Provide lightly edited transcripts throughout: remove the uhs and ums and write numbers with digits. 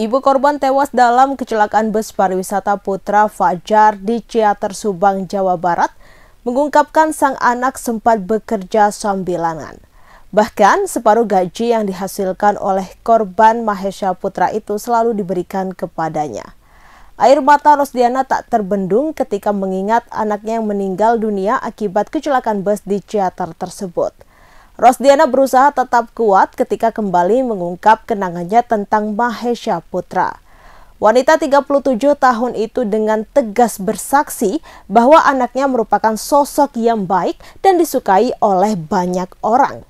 Ibu korban tewas dalam kecelakaan bus pariwisata Putra Fajar di Ciater Subang, Jawa Barat, mengungkapkan sang anak sempat bekerja sambilan. Bahkan separuh gaji yang dihasilkan oleh korban Mahesha Putra itu selalu diberikan kepadanya. Air mata Rosdiana tak terbendung ketika mengingat anaknya yang meninggal dunia akibat kecelakaan bus di Ciater tersebut. Rosdiana berusaha tetap kuat ketika kembali mengungkap kenangannya tentang Mahesha Putra. Wanita 37 tahun itu dengan tegas bersaksi bahwa anaknya merupakan sosok yang baik dan disukai oleh banyak orang.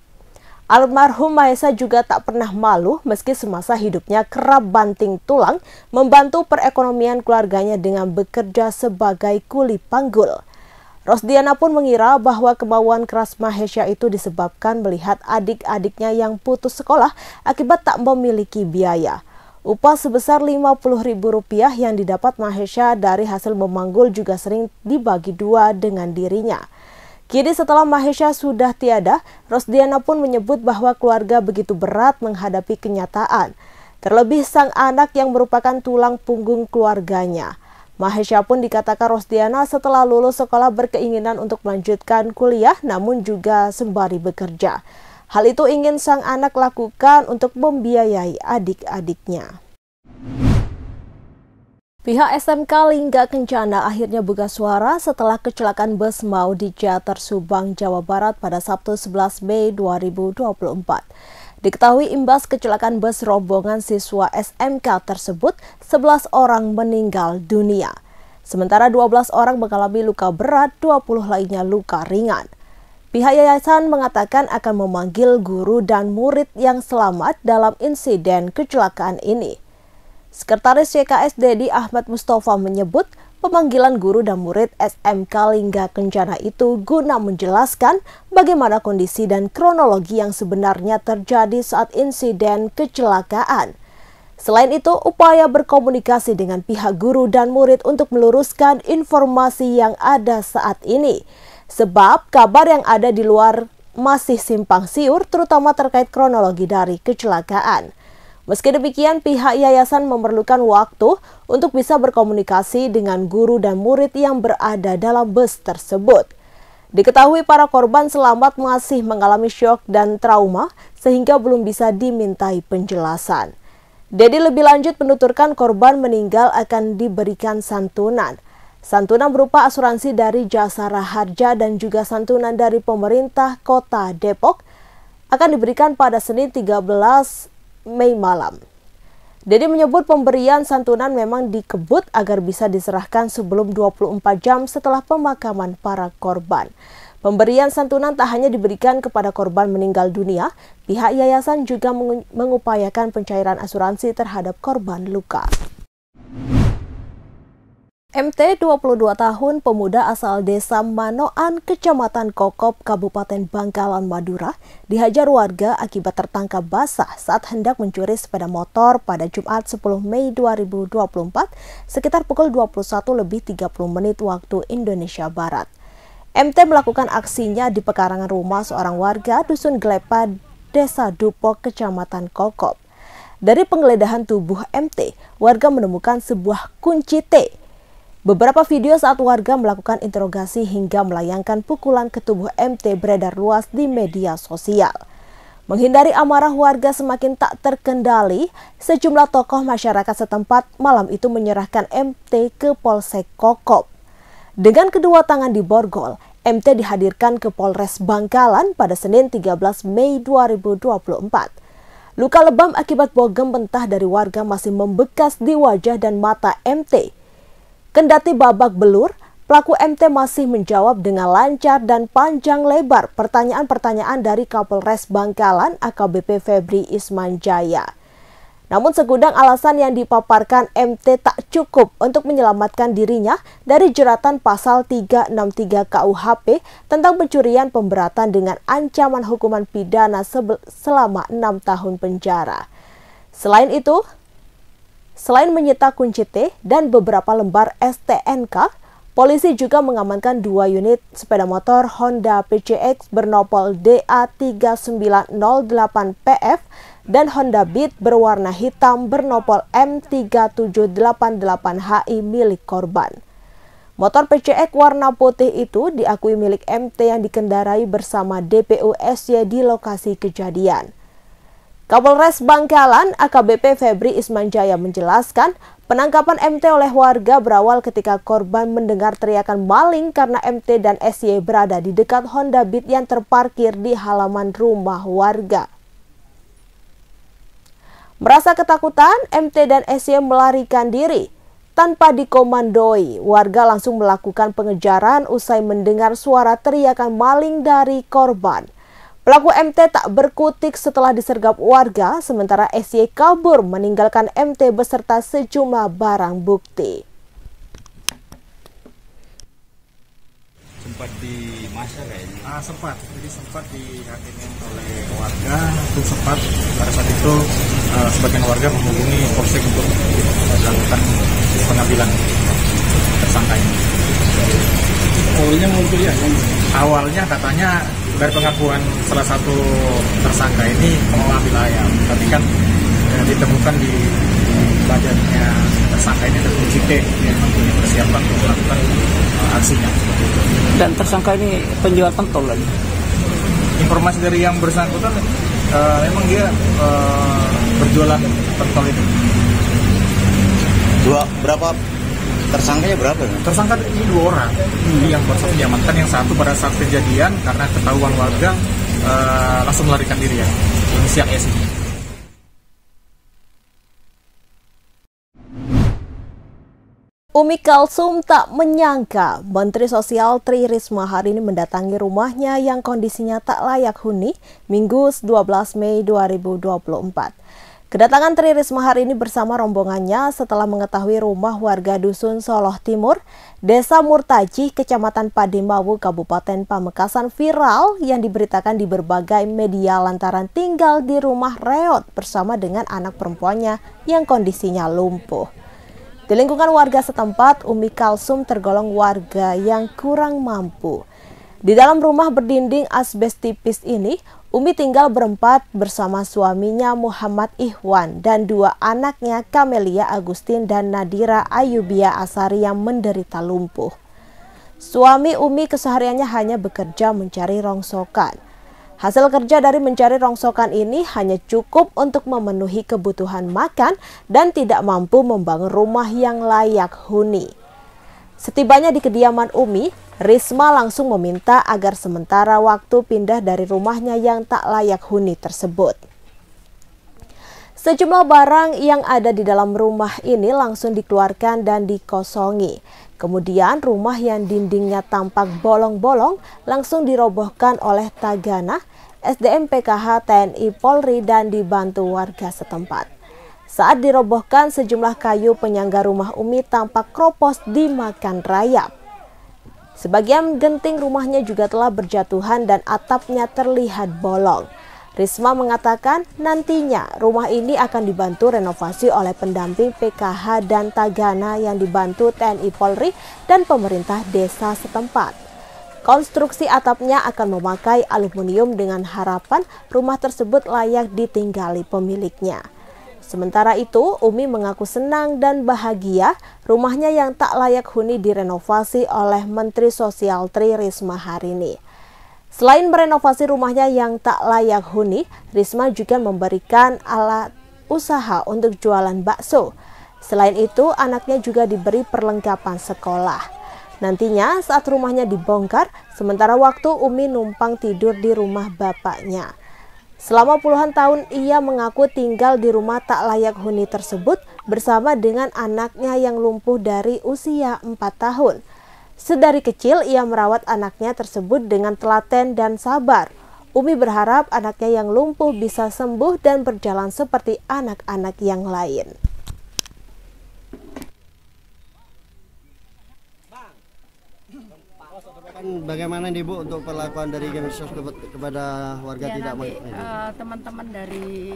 Almarhum Mahesha juga tak pernah malu meski semasa hidupnya kerap banting tulang membantu perekonomian keluarganya dengan bekerja sebagai kuli panggul. Rosdiana pun mengira bahwa kemauan keras Mahesha itu disebabkan melihat adik-adiknya yang putus sekolah akibat tak memiliki biaya. Upah sebesar Rp50.000 yang didapat Mahesha dari hasil memanggul juga sering dibagi dua dengan dirinya. Kini setelah Mahesha sudah tiada, Rosdiana pun menyebut bahwa keluarga begitu berat menghadapi kenyataan. Terlebih sang anak yang merupakan tulang punggung keluarganya. Mahesha pun dikatakan Rosdiana setelah lulus sekolah berkeinginan untuk melanjutkan kuliah namun juga sembari bekerja. Hal itu ingin sang anak lakukan untuk membiayai adik-adiknya. Pihak SMK Lingga Kencana akhirnya buka suara setelah kecelakaan bus mau di Ciater Subang, Jawa Barat pada Sabtu 11 Mei 2024. Diketahui imbas kecelakaan bus rombongan siswa SMK tersebut, 11 orang meninggal dunia. Sementara 12 orang mengalami luka berat, 20 lainnya luka ringan. Pihak yayasan mengatakan akan memanggil guru dan murid yang selamat dalam insiden kecelakaan ini. Sekretaris YKS Dedi Ahmad Mustafa menyebut pemanggilan guru dan murid SMK Lingga Kencana itu guna menjelaskan bagaimana kondisi dan kronologi yang sebenarnya terjadi saat insiden kecelakaan. Selain itu, upaya berkomunikasi dengan pihak guru dan murid untuk meluruskan informasi yang ada saat ini. Sebab kabar yang ada di luar masih simpang siur, terutama terkait kronologi dari kecelakaan. Meski demikian, pihak yayasan memerlukan waktu untuk bisa berkomunikasi dengan guru dan murid yang berada dalam bus tersebut. Diketahui para korban selamat masih mengalami syok dan trauma sehingga belum bisa dimintai penjelasan. Dedi lebih lanjut menuturkan korban meninggal akan diberikan santunan. Santunan berupa asuransi dari Jasara Harja dan juga santunan dari pemerintah Kota Depok akan diberikan pada Senin 13 Mei malam. Dedi menyebut pemberian santunan memang dikebut agar bisa diserahkan sebelum 24 jam setelah pemakaman para korban. Pemberian santunan tak hanya diberikan kepada korban meninggal dunia, pihak yayasan juga mengupayakan pencairan asuransi terhadap korban luka. MT 22 tahun pemuda asal desa Manoan, Kecamatan Kokop, Kabupaten Bangkalan, Madura, dihajar warga akibat tertangkap basah saat hendak mencuri sepeda motor pada Jumat 10 Mei 2024 sekitar pukul 21.30 waktu Indonesia Barat. MT melakukan aksinya di pekarangan rumah seorang warga Dusun Glepa, Desa Dupok, Kecamatan Kokop. Dari penggeledahan tubuh MT, warga menemukan sebuah kunci T. Beberapa video saat warga melakukan interogasi hingga melayangkan pukulan ke tubuh MT beredar luas di media sosial. Menghindari amarah warga semakin tak terkendali, sejumlah tokoh masyarakat setempat malam itu menyerahkan MT ke Polsek Kokop. Dengan kedua tangan diborgol, MT dihadirkan ke Polres Bangkalan pada Senin 13 Mei 2024. Luka lebam akibat bogem mentah dari warga masih membekas di wajah dan mata MT. Kendati babak belur, pelaku MT masih menjawab dengan lancar dan panjang lebar pertanyaan-pertanyaan dari Kapolres Bangkalan AKBP Febri Ismanjaya. Namun segudang alasan yang dipaparkan MT tak cukup untuk menyelamatkan dirinya dari jeratan pasal 363 KUHP tentang pencurian pemberatan dengan ancaman hukuman pidana selama 6 tahun penjara. Selain menyita kunci T dan beberapa lembar STNK, Polisi juga mengamankan 2 unit sepeda motor Honda PCX bernopol DA3908PF dan Honda Beat berwarna hitam bernopol M3788HI milik korban. Motor PCX warna putih itu diakui milik MT yang dikendarai bersama DPU SY di lokasi kejadian. Kapolres Bangkalan AKBP Febri Ismanjaya menjelaskan penangkapan MT oleh warga berawal ketika korban mendengar teriakan maling karena MT dan SY berada di dekat Honda Beat yang terparkir di halaman rumah warga. Merasa ketakutan, MT dan SY melarikan diri. Tanpa dikomandoi, warga langsung melakukan pengejaran usai mendengar suara teriakan maling dari korban. Pelaku MT tak berkutik setelah disergap warga, sementara SY kabur meninggalkan MT beserta sejumlah barang bukti. Sempat di masa kayaknya? Jadi sempat dihakimin oleh warga. Itu sempat pada saat itu sebagian warga menghubungi polsek untuk melakukan pengambilan tersangka ini. Awalnya muncul ya? Awalnya katanya dari pengakuan salah satu tersangka ini mau ambil ayam, tapi kan ditemukan di badannya tersangka ini ada kunci T yang dipersiapkan untuk melakukan aksinya. Dan tersangka ini penjual pentol lagi. Informasi dari yang bersangkutan memang dia berjualan pentol itu. Berapa tersangkanya berapa? Tersangka ini 2 orang. Yang satu diamankan, yang satu pada saat kejadian karena ketahuan warga langsung melarikan diri ya. Inisial S ini. Umi Kalsum tak menyangka Menteri Sosial Tri Risma hari ini mendatangi rumahnya yang kondisinya tak layak huni Minggu 12 Mei 2024. Kedatangan Tri Risma hari ini bersama rombongannya setelah mengetahui rumah warga Dusun Soloh Timur, Desa Murtaji, Kecamatan Pademawu, Kabupaten Pamekasan viral yang diberitakan di berbagai media lantaran tinggal di rumah reot bersama dengan anak perempuannya yang kondisinya lumpuh. Di lingkungan warga setempat, Umi Kalsum tergolong warga yang kurang mampu. Di dalam rumah berdinding asbes tipis ini, Umi tinggal berempat bersama suaminya Muhammad Ihwan dan 2 anaknya Kamelia Agustin dan Nadira Ayubia Asari yang menderita lumpuh. Suami Umi kesehariannya hanya bekerja mencari rongsokan. Hasil kerja dari mencari rongsokan ini hanya cukup untuk memenuhi kebutuhan makan dan tidak mampu membangun rumah yang layak huni. Setibanya di kediaman Umi, Risma langsung meminta agar sementara waktu pindah dari rumahnya yang tak layak huni tersebut. Sejumlah barang yang ada di dalam rumah ini langsung dikeluarkan dan dikosongi. Kemudian rumah yang dindingnya tampak bolong-bolong langsung dirobohkan oleh Tagana, SDM PKH TNI Polri dan dibantu warga setempat. Saat dirobohkan, sejumlah kayu penyangga rumah Umi tampak kropos dimakan rayap. Sebagian genting rumahnya juga telah berjatuhan dan atapnya terlihat bolong. Risma mengatakan nantinya rumah ini akan dibantu renovasi oleh pendamping PKH dan Tagana yang dibantu TNI Polri dan pemerintah desa setempat. Konstruksi atapnya akan memakai aluminium dengan harapan rumah tersebut layak ditinggali pemiliknya. Sementara itu, Umi mengaku senang dan bahagia rumahnya yang tak layak huni direnovasi oleh Menteri Sosial Tri Risma hari ini. Selain merenovasi rumahnya yang tak layak huni, Risma juga memberikan alat usaha untuk jualan bakso. Selain itu, anaknya juga diberi perlengkapan sekolah. Nantinya saat rumahnya dibongkar, sementara waktu Umi numpang tidur di rumah bapaknya. Selama puluhan tahun ia mengaku tinggal di rumah tak layak huni tersebut bersama dengan anaknya yang lumpuh dari usia 4 tahun. Sedari kecil ia merawat anaknya tersebut dengan telaten dan sabar. Umi berharap anaknya yang lumpuh bisa sembuh dan berjalan seperti anak-anak yang lain. Bagaimana nih Bu untuk perlakuan dari Kemensos kepada warga tidak teman-teman dari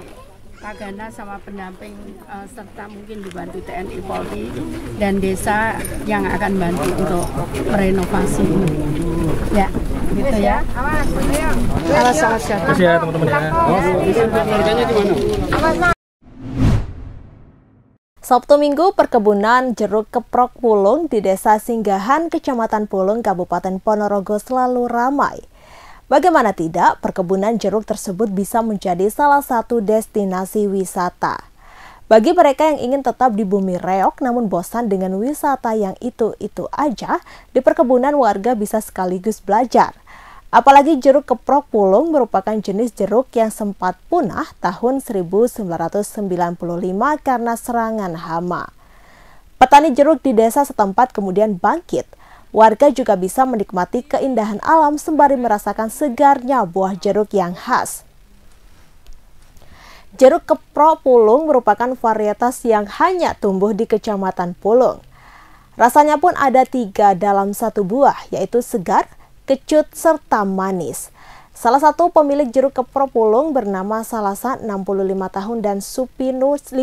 Tagana sama pendamping serta mungkin dibantu TNI Polri dan desa yang akan bantu untuk merenovasi ini. Ya, gitu ya. Awas. Terus ya teman-teman ya. Harganya gimana? Sabtu Minggu, perkebunan jeruk keprok Pulung di Desa Singgahan, Kecamatan Pulung, Kabupaten Ponorogo selalu ramai. Bagaimana tidak, perkebunan jeruk tersebut bisa menjadi salah satu destinasi wisata. Bagi mereka yang ingin tetap di bumi reok namun bosan dengan wisata yang itu-itu aja, di perkebunan warga bisa sekaligus belajar. Apalagi jeruk keprok Pulung merupakan jenis jeruk yang sempat punah tahun 1995 karena serangan hama. Petani jeruk di desa setempat kemudian bangkit. Warga juga bisa menikmati keindahan alam sembari merasakan segarnya buah jeruk yang khas. Jeruk keprok Pulung merupakan varietas yang hanya tumbuh di Kecamatan Pulung. Rasanya pun ada 3 dalam 1 buah, yaitu segar, kecut, serta manis. Salah satu pemilik jeruk keprok Pulung bernama Salasa 65 tahun dan Supinu 59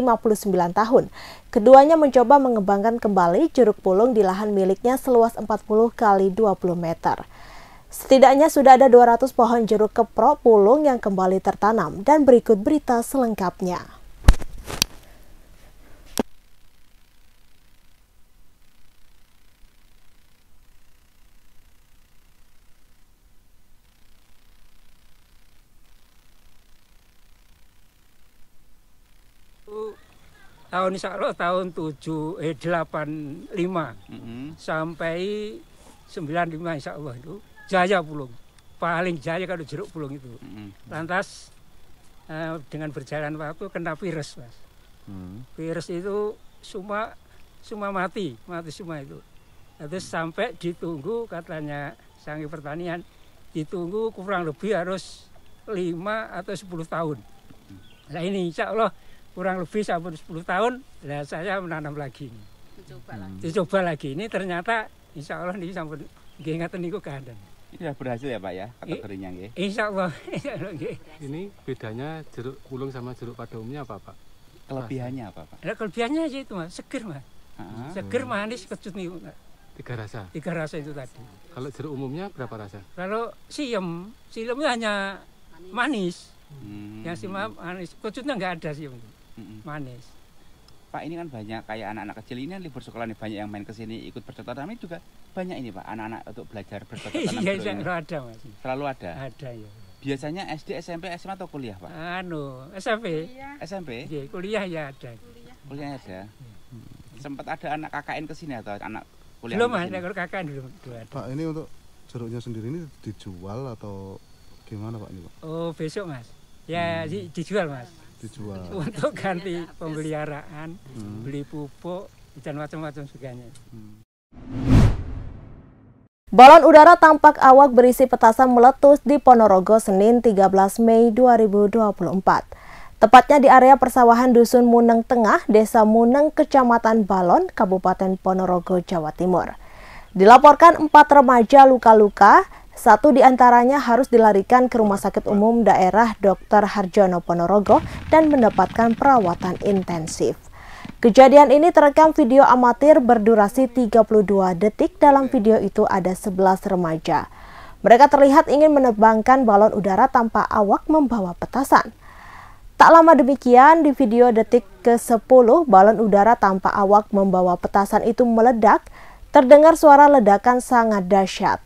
tahun. Keduanya mencoba mengembangkan kembali jeruk Pulung di lahan miliknya seluas 40 kali 20 meter. Setidaknya sudah ada 200 pohon jeruk keprok Pulung yang kembali tertanam, dan berikut berita selengkapnya. Tahun insya Allah tahun 85 sampai 95 insya Allah itu jaya Pulung, paling jaya kalau jeruk Pulung itu. Lantas dengan berjalan waktu kena virus, Mas. Virus itu semua mati semua itu. Terus sampai ditunggu, katanya Sanghi Pertanian, ditunggu kurang lebih harus 5 atau 10 tahun. Nah ini insya Allah kurang lebih sampai 10 tahun, nah saya menanam lagi. Dicoba lagi. Ini ternyata insya Allah ini sampai ingatan niku keadaan. Ini sudah berhasil ya Pak ya, kategorinya nggih? Insya Allah. Ini bedanya jeruk Pulung sama jeruk pada umumnya apa Pak? Kelebihannya apa Pak? Nah, kelebihannya aja itu Mas, seger Mas. Seger, manis, kecut nih. 3 rasa? 3 rasa itu tadi. Kalau jeruk umumnya berapa rasa? Kalau siemnya hanya manis. Yang siam manis, kecutnya nggak ada sih. Manis. Pak, ini kan banyak kayak anak-anak kecil ini kan libur sekolah nih, banyak yang main ke sini ikut bercocok tanam, ini juga banyak ini Pak, anak-anak untuk belajar bercocok tanam. Iya, selalu ada Mas. Selalu ada? Ada ya. Biasanya SD, SMP, SMA atau kuliah Pak? SMP. SMP? Iya, kuliah ya ada. Kuliah ada? Sempat ada anak KKN ke sini atau anak kuliah? Belum ada, kalau KKN belum ada. Pak, ini untuk jeruknya sendiri ini dijual atau gimana Pak ini Pak? Oh, besok Mas. Ya, dijual Mas. Dijual. Untuk ganti pemeliharaan, beli pupuk dan macam-macam sebagainya. Balon udara tampak awak berisi petasan meletus di Ponorogo Senin 13 Mei 2024. Tepatnya di area persawahan Dusun Muneng Tengah, Desa Muneng, Kecamatan Balon, Kabupaten Ponorogo, Jawa Timur. Dilaporkan 4 remaja luka-luka. 1 diantaranya harus dilarikan ke Rumah Sakit Umum Daerah Dr. Harjono Ponorogo dan mendapatkan perawatan intensif. Kejadian ini terekam video amatir berdurasi 32 detik. Dalam video itu ada 11 remaja. Mereka terlihat ingin menerbangkan balon udara tanpa awak membawa petasan. Tak lama demikian, di video detik ke-10, balon udara tanpa awak membawa petasan itu meledak. Terdengar suara ledakan sangat dahsyat.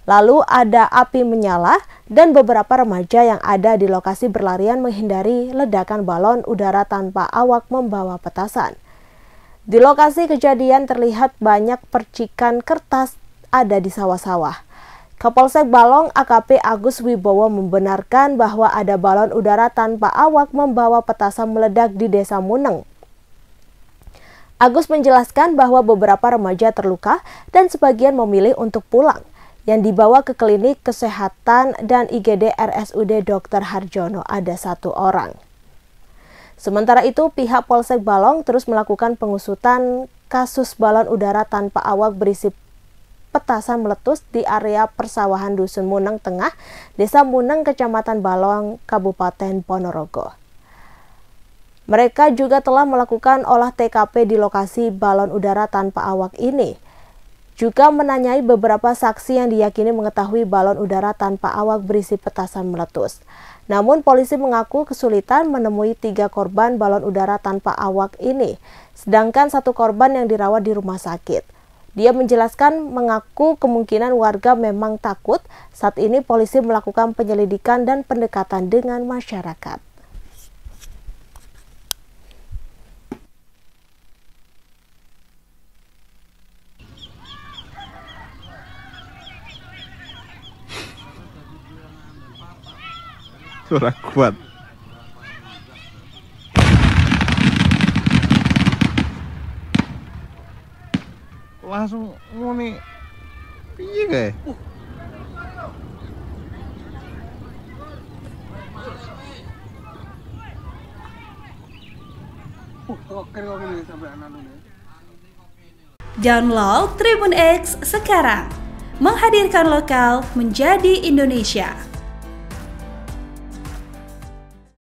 Lalu ada api menyala dan beberapa remaja yang ada di lokasi berlarian menghindari ledakan balon udara tanpa awak membawa petasan. Di lokasi kejadian terlihat banyak percikan kertas ada di sawah-sawah. Kapolsek Balong AKP Agus Wibowo membenarkan bahwa ada balon udara tanpa awak membawa petasan meledak di Desa Muneng. Agus menjelaskan bahwa beberapa remaja terluka dan sebagian memilih untuk pulang, yang dibawa ke klinik kesehatan dan IGD RSUD Dr. Harjono ada 1 orang. Sementara itu, pihak Polsek Balong terus melakukan pengusutan kasus balon udara tanpa awak berisi petasan meletus di area persawahan Dusun Muneng Tengah, Desa Muneng, Kecamatan Balong, Kabupaten Ponorogo. Mereka juga telah melakukan olah TKP di lokasi balon udara tanpa awak ini. Juga menanyai beberapa saksi yang diyakini mengetahui balon udara tanpa awak berisi petasan meletus. Namun polisi mengaku kesulitan menemui 3 korban balon udara tanpa awak ini, sedangkan 1 korban yang dirawat di rumah sakit. Dia menjelaskan mengaku kemungkinan warga memang takut. Saat ini polisi melakukan penyelidikan dan pendekatan dengan masyarakat. Suara kuat. Langsung muni piye kae? Download Tribun X sekarang, menghadirkan lokal menjadi Indonesia.